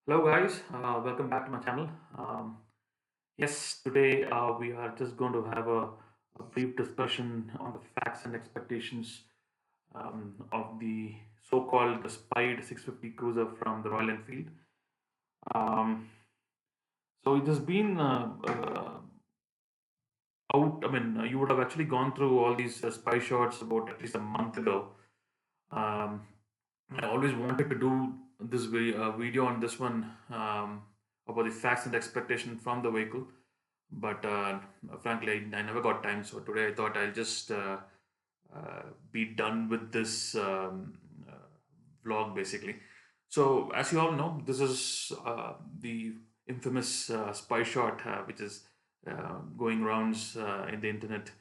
Hello guys, welcome back to my channel. Yes, today we are just going to have a brief discussion on the facts and expectations of the so-called the spied 650 cruiser from the Royal Enfield. Um, so it has been out. I mean, you would have actually gone through all these spy shots about at least a month ago. Um, I always wanted to do this video on this one about the facts and expectation from the vehicle, but frankly, I never got time. So today I thought I'll just be done with this vlog basically. So as you all know, this is the infamous spy shot, which is going rounds in the internet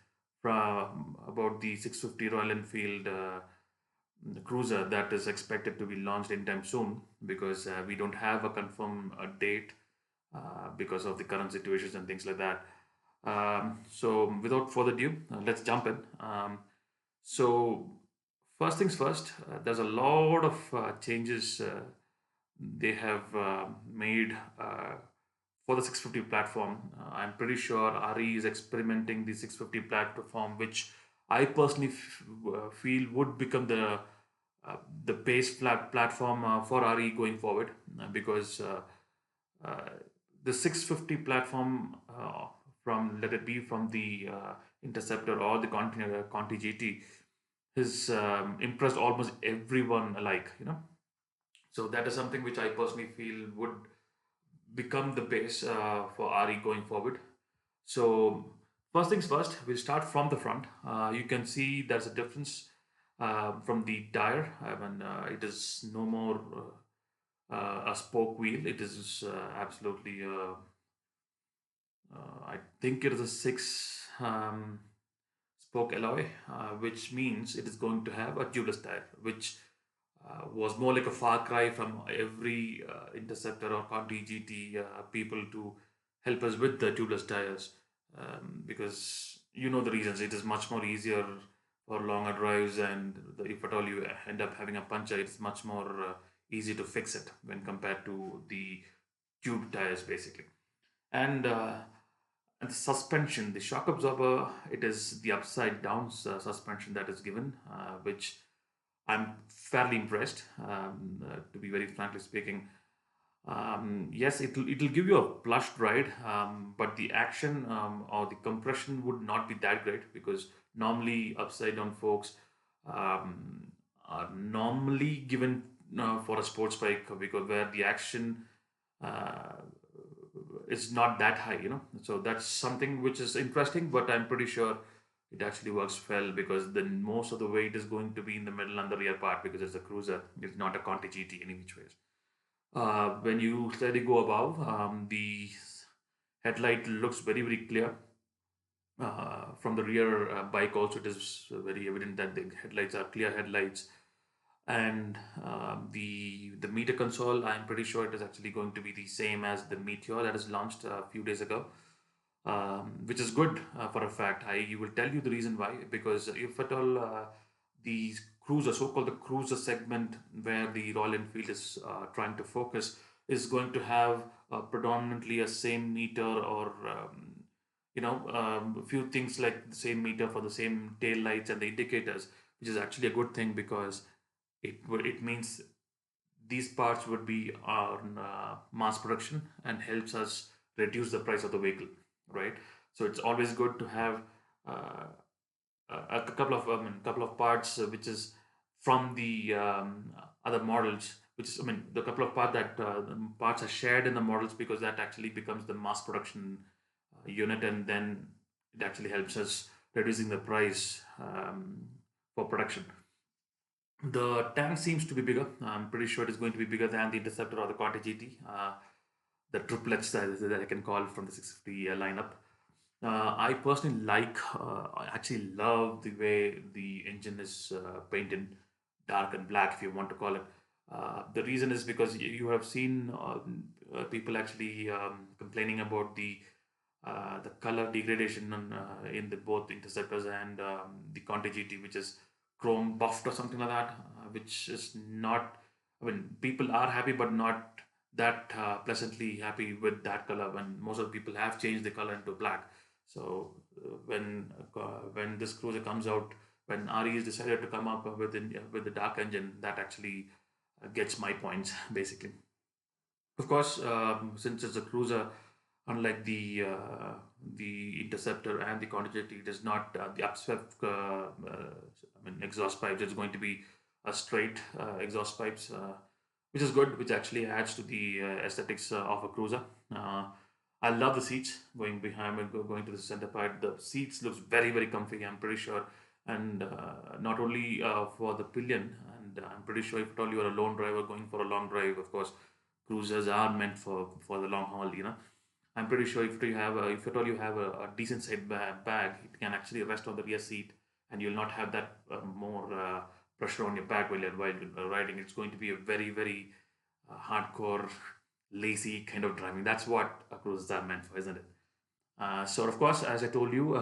from about the 650 Royal Enfield cruiser that is expected to be launched anytime soon because we don't have a confirmed date because of the current situations and things like that. So without further ado, let's jump in. So first things first, there's a lot of changes they have made for the 650 platform. I'm pretty sure RE is experimenting the 650 platform, which I personally feel would become the base platform for RE going forward because uh, the 650 platform from let it be from the Interceptor or the Conti GT has impressed almost everyone alike, so that is something which I personally feel would become the base for RE going forward. So first things first, we'll start from the front. You can see there's a difference from the tire. I mean, it is no more a spoke wheel. It is absolutely, I think it is a six spoke alloy, which means it is going to have a tubeless tire, which was more like a far cry from every Interceptor or Conti GT people to help us with the tubeless tires, because you know the reasons. It is much more easier for longer drives, and if at all you end up having a puncture, it's much more easy to fix it when compared to the tube tires, basically. And the suspension, the shock absorber, it is the upside down suspension that is given, which I'm fairly impressed, to be very frankly speaking. Yes, it'll give you a plushed ride, but the action or the compression would not be that great because normally upside down forks um, are normally given for a sports bike because where the action uh, is not that high, So that's something which is interesting, but I'm pretty sure it actually works well because then most of the weight is going to be in the middle and the rear part because it's a cruiser. It's not a Conti GT any which ways. When you slightly go above, the headlight looks very, very clear. From the rear bike also, it is very evident that the headlights are clear headlights. And the meter console, I'm pretty sure it is actually going to be the same as the Meteor that is launched a few days ago, which is good for a fact. I will tell you the reason why. Because if at all the cruiser, so-called the cruiser segment, where the Royal Enfield is trying to focus, is going to have predominantly a same meter or a few things like the same meter for the same tail lights and the indicators, which is actually a good thing because it means these parts would be on mass production and helps us reduce the price of the vehicle, right? So it's always good to have uh, a couple of parts which is from the other models, which is, I mean, the couple of the parts are shared in the models because that actually becomes the mass production unit, and then it actually helps us reducing the price for production. The tank seems to be bigger. I'm pretty sure it is going to be bigger than the Interceptor or the Conti GT, the triplets that I can call from the 650 lineup. I personally I actually love the way the engine is painted dark and black, if you want to call it. The reason is because you have seen people actually complaining about the color degradation in the both Interceptors and the Conti GT, which is chrome buffed or something like that, which is not. I mean, people are happy, but not. that pleasantly happy with that color when most of the people have changed the color into black. So when this cruiser comes out, when RE is decided to come up with the dark engine, that actually gets my points basically. Of course, since it's a cruiser, unlike the Interceptor and the Continental, it is not the upswept I mean exhaust pipes. It's going to be a straight exhaust pipes, which is good, which actually adds to the aesthetics of a cruiser. Uh, I love the seats going behind and going to the center part. The seats looks very comfy. I'm pretty sure, and not only for the pillion. And I'm pretty sure if at all you are a lone driver going for a long drive, of course, cruisers are meant for the long haul. I'm pretty sure if at all you have a decent sized bag, it can actually rest on the rear seat, and you'll not have that more pressure on your back while you're riding. It's going to be a very hardcore, lazy kind of driving. That's what cruisers are meant for, isn't it? So of course, as I told you,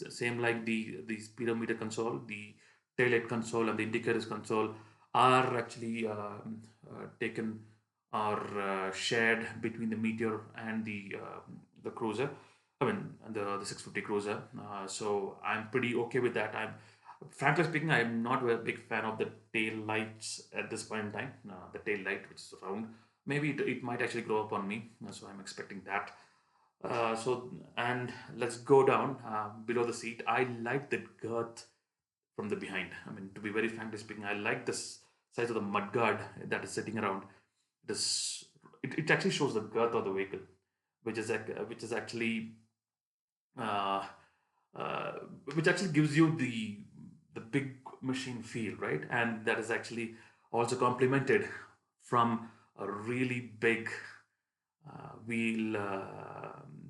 same like the speedometer console, the taillight console, and the indicators console are actually taken or shared between the Meteor and the cruiser. I mean, the 650 cruiser. So I'm pretty okay with that. Frankly speaking, I'm not a big fan of the tail lights at this point in time. The tail light, which is round, maybe it might actually grow up on me. So I'm expecting that. And let's go down below the seat. I like the girth from the behind. I mean, to be very frankly speaking, I like this size of the mudguard that is sitting around. This it actually shows the girth of the vehicle, which is actually uh, uh, which actually gives you the big machine feel, right? And that is actually also complemented from a really big wheel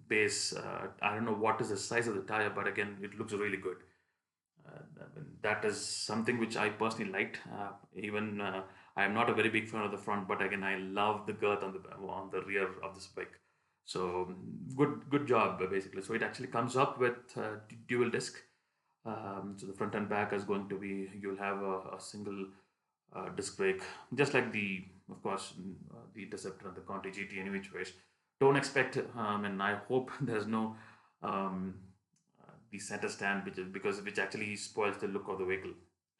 base. I don't know what is the size of the tire, but again, it looks really good. I mean, that is something which I personally liked. Even I am not a very big fan of the front, but again, I love the girth on the rear of this bike. So good job basically. So it actually comes up with dual disc. So the front and back is going to be you'll have a single disc brake, just like of course, the Interceptor and the Conti GT any which ways. Don't expect, and I hope there's no um, the center stand, which actually spoils the look of the vehicle.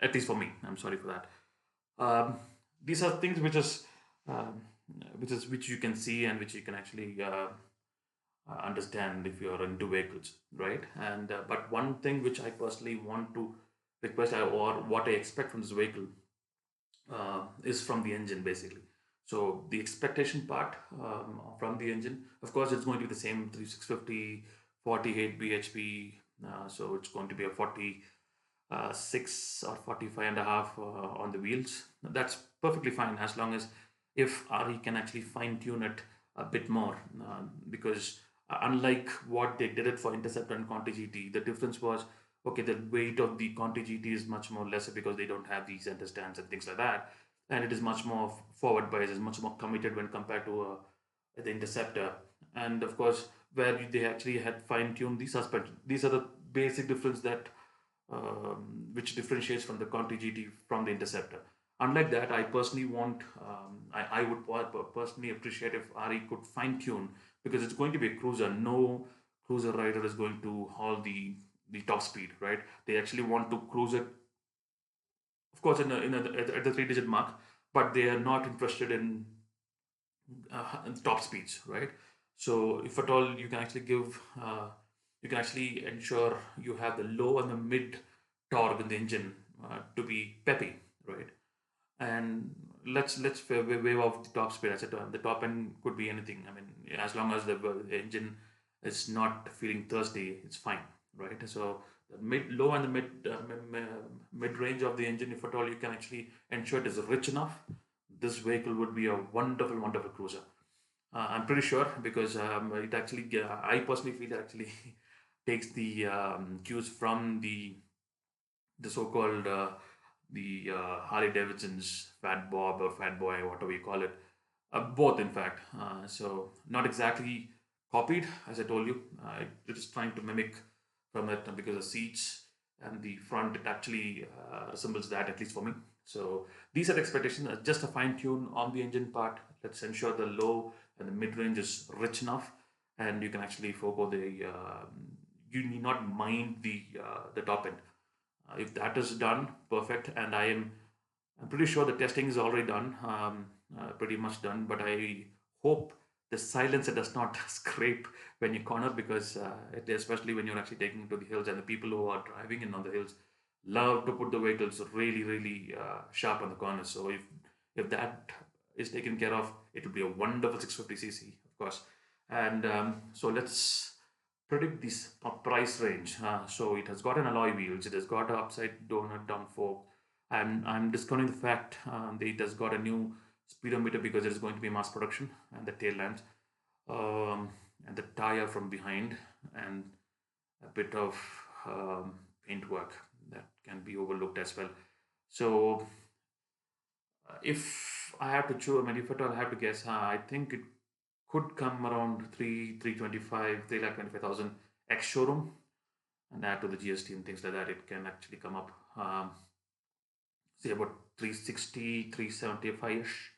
At least for me, I'm sorry for that. Um, these are things um, which you can see and which you can actually understand if you're into vehicles, right? And but one thing which I personally want to request or what I expect from this vehicle is from the engine basically. So the expectation part from the engine, of course, it's going to be the same 3650, 48 bhp. So it's going to be a 46 or 45 and a half on the wheels. That's perfectly fine as long as if RE can actually fine tune it a bit more. Because unlike what they did it for Interceptor and Conti GT, the difference was okay, the weight of the Conti GT is much more lesser because they don't have these center stands and things like that. And it is much more forward bias, is much more committed when compared to the Interceptor. And of course, where they actually had fine tuned the suspension. These are the basic difference that which differentiates from the Conti GT from the Interceptor. Unlike that, I personally I would personally appreciate if RE could fine tune because it's going to be a cruiser. No cruiser rider is going to haul the top speed, right? They actually want to cruise it, of course, at the 3-digit mark, but they are not interested in top speeds, right? So if at all you can actually ensure you have the low and the mid torque in the engine to be peppy, right? And let's wave off the top speed. I said the top end could be anything. I mean, as long as the engine is not feeling thirsty, it's fine, right? So the low and the mid range of the engine, if at all you can actually ensure it is rich enough, this vehicle would be a wonderful cruiser. I'm pretty sure because it actually, I personally feel it actually takes the cues from the so-called Harley Davidson's Fat Bob or Fat Boy, whatever you call it, both in fact. So not exactly copied, as I told you. It is trying to mimic from it because the seats and the front it actually resembles that, at least for me. So these are the expectations. Just a fine tune on the engine part. Let's ensure the low and the mid range is rich enough, and you can actually forego you need not mind the top end. If that is done, perfect. And I'm pretty sure the testing is already done, pretty much done. But I hope the silencer does not scrape when you corner, because especially when you're actually taking it to the hills, and the people who are driving in on the hills love to put the vehicles really, really sharp on the corners. So if that is taken care of, it will be a wonderful 650cc, of course. And so let's predict this price range. So it has got an alloy wheels. It has got an upside down fork. I'm discounting the fact that it has got a new speedometer because it is going to be mass production, and the tail lamps, um, and the tire from behind, and a bit of paint work that can be overlooked as well. So if I have to choose, I mean, if at all I have to guess, I think it could come around 325, 3,25,000 ex showroom, and add to the GST and things like that. It can actually come up, say about 360, 375 ish.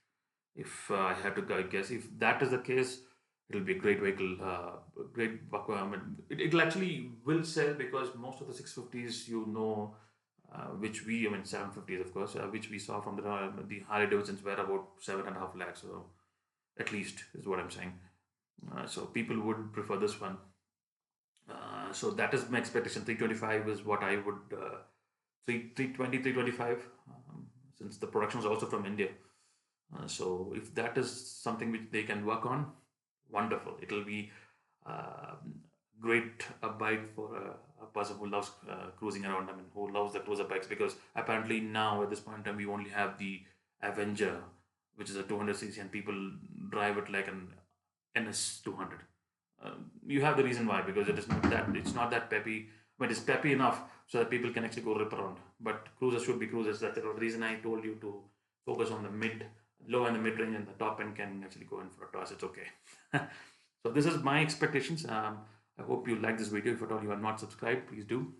If I had to guess, if that is the case, it'll be a great vehicle, I mean, it'll actually will sell, because most of the 650s, which I mean 750s of course, which we saw from the Harley Davidsons were about 7.5 lakhs, so at least is what I'm saying. So people would prefer this one. So that is my expectation. 325 is what I would, 320, 325, since the production is also from India. So if that is something which they can work on, wonderful. It'll be uh, great a bike for a person who loves cruising around. I mean, who loves the cruiser bikes, because apparently now at this point in time we only have the Avenger, which is a 200cc, and people drive it like an NS 200. You have the reason why, because it's not that peppy, but it's peppy enough so that people can actually go rip around. But cruisers should be cruisers. That's the reason I told you to focus on the low and the mid range, and the top end can actually go in for a toss. It's okay. So this is my expectations. I hope you like this video. If at all you are not subscribed, please do.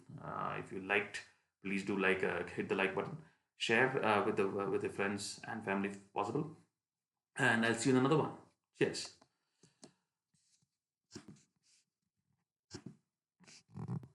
If you liked, please do hit the like button, share with the friends and family if possible, and I'll see you in another one. Cheers.